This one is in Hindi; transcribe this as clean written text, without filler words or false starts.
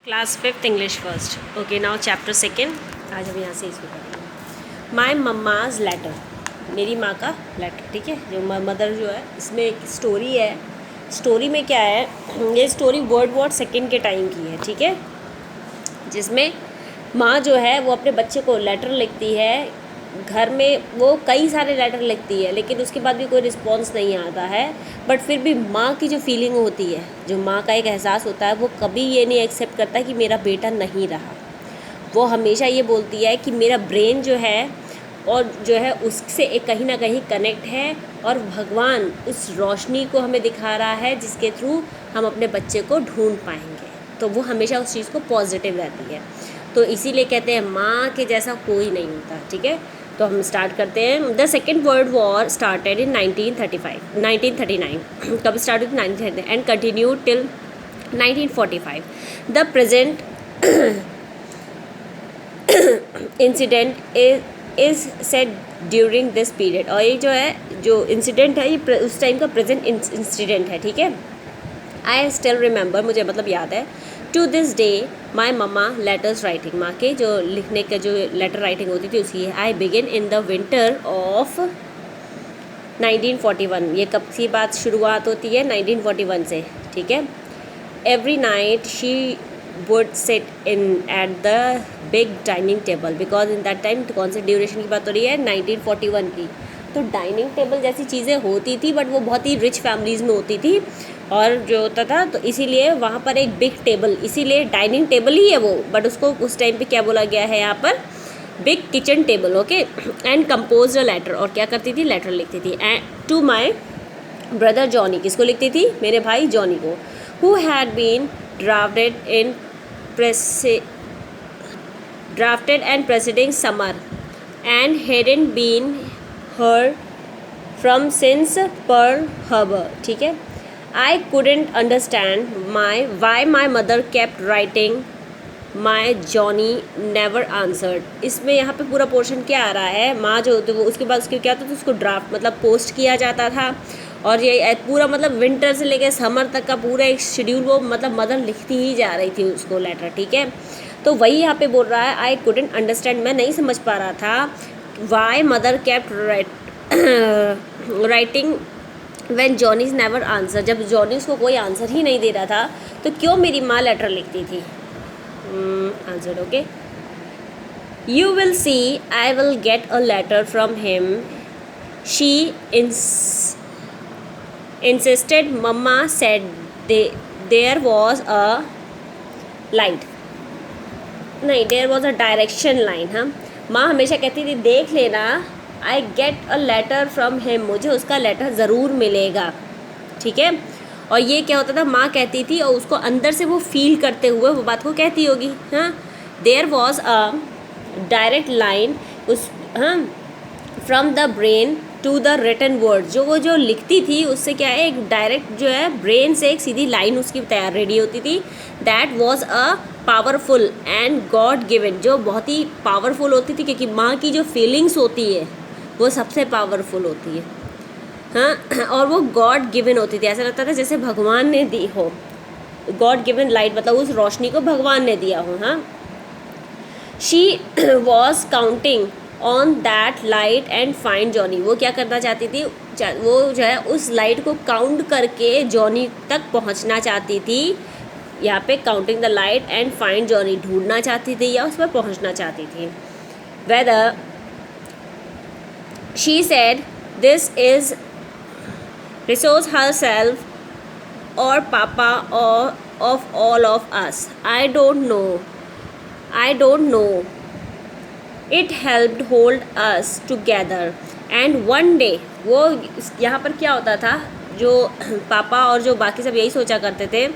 Class fifth English first. Okay, now chapter second. आज हम यहाँ से इसको पढ़ेंगे। माई मम्माज लेटर, मेरी माँ का लेटर। ठीक है, जो मदर जो है, इसमें एक स्टोरी है। स्टोरी में क्या है, ये स्टोरी वर्ल्ड वॉर सेकेंड के टाइम की है। ठीक है, जिसमें माँ जो है वो अपने बच्चे को लेटर लिखती है। घर में वो कई सारे लेटर लिखती है, लेकिन उसके बाद भी कोई रिस्पॉन्स नहीं आता है। बट फिर भी माँ की जो फीलिंग होती है, जो माँ का एक एहसास होता है, वो कभी ये नहीं एक्सेप्ट करता कि मेरा बेटा नहीं रहा। वो हमेशा ये बोलती है कि मेरा ब्रेन जो है और जो है उससे एक कहीं ना कहीं कनेक्ट है, और भगवान उस रोशनी को हमें दिखा रहा है जिसके थ्रू हम अपने बच्चे को ढूंढ पाएंगे। तो वो हमेशा उस चीज़ को पॉजिटिव रहती है। तो इसीलिए कहते हैं माँ के जैसा कोई नहीं होता। ठीक है, तो हम स्टार्ट करते हैं। The second world war started in 1939। कब स्टार्ट हुई? 1939 and continued till 1945। The present incident is set during this period. और ये जो है, जो इंसिडेंट है, ये उस टाइम का प्रेजेंट इंसिडेंट है। ठीक है, आई स्टिल रिमेंबर, मुझे मतलब याद है। To this day my mama letters writing, माँ के जो लिखने का जो लेटर राइटिंग होती थी उसकी है। I begin in the winter of 1941। ये कब की बात शुरुआत होती है? 1941 से। ठीक है, every night she would sit in at the big dining table, because in that time कौन से ड्यूरेशन की बात हो रही है? 1941 की। तो डाइनिंग टेबल जैसी चीज़ें होती थी, बट वो बहुत ही रिच फैमिलीज़ में होती थी, और जो होता था, तो इसीलिए वहाँ पर एक बिग टेबल, इसीलिए डाइनिंग टेबल ही है वो, बट उसको उस टाइम पे क्या बोला गया है यहाँ पर? Big kitchen table. Okay, and compose a letter, और क्या करती थी? लेटर लिखती थी। And to my brother Johnny, किसको लिखती थी? मेरे भाई जॉनी को। Who had been drafted in drafted and preceding summer and hadn't been heard from since Pearl Harbor. ठीक है, I couldn't understand why my mother kept writing. My Johnny never answered. इसमें यहाँ पे पूरा पोर्शन क्या आ रहा है? माँ जो होती, वो उसके बाद उसके क्या होता था, उसको ड्राफ्ट मतलब पोस्ट किया जाता था, और ये पूरा मतलब विंटर से लेकर समर तक का पूरा एक शेड्यूल वो मतलब मदर लिखती ही जा रही थी उसको लेटर। ठीक है, तो वही यहाँ पे बोल रहा है, आई कुडेंट अंडरस्टैंड, मैं नहीं समझ पा रहा था, why mother kept writing when Johnny's never answer, जब जॉनीज को कोई आंसर ही नहीं दे रहा था, तो क्यों मेरी माँ लेटर लिखती थी? Answer okay, you will see I will get a letter from him, she insisted. Mama said there was a light, नहीं, there was a direction line। हाँ, माँ हमेशा कहती थी देख लेना, I get a letter from him, मुझे उसका लेटर ज़रूर मिलेगा। ठीक है, और ये क्या होता था? माँ कहती थी और उसको अंदर से वो फील करते हुए वो बात को कहती होगी। हाँ, there was a direct line, उस हाँ from the brain to the written word, जो लिखती थी उससे क्या है, एक डायरेक्ट जो है ब्रेन से एक सीधी लाइन उसकी तैयार रेडी होती थी। That was a powerful and God given, जो बहुत ही पावरफुल होती थी, क्योंकि माँ की जो फीलिंग्स होती है वो सबसे पावरफुल होती है। हाँ, और वो गॉड गिवन होती थी, ऐसा लगता था जैसे भगवान ने दी हो। गॉड गिवन लाइट मतलब उस रोशनी को भगवान ने दिया हो। हाँ, she was counting on that light and find Johnny, वो क्या करना चाहती थी? वो जो है उस लाइट को काउंट करके जॉनी तक पहुंचना चाहती थी। यहाँ पे counting the light and find Johnny, ढूंढना चाहती थी या उस पर पहुंचना चाहती थी। Whether she said this is resource her self और पापा और of all of us, I don't know It helped hold us together and one day, वो यहाँ पर क्या होता था, जो पापा और जो बाकी सब यही सोचा करते थे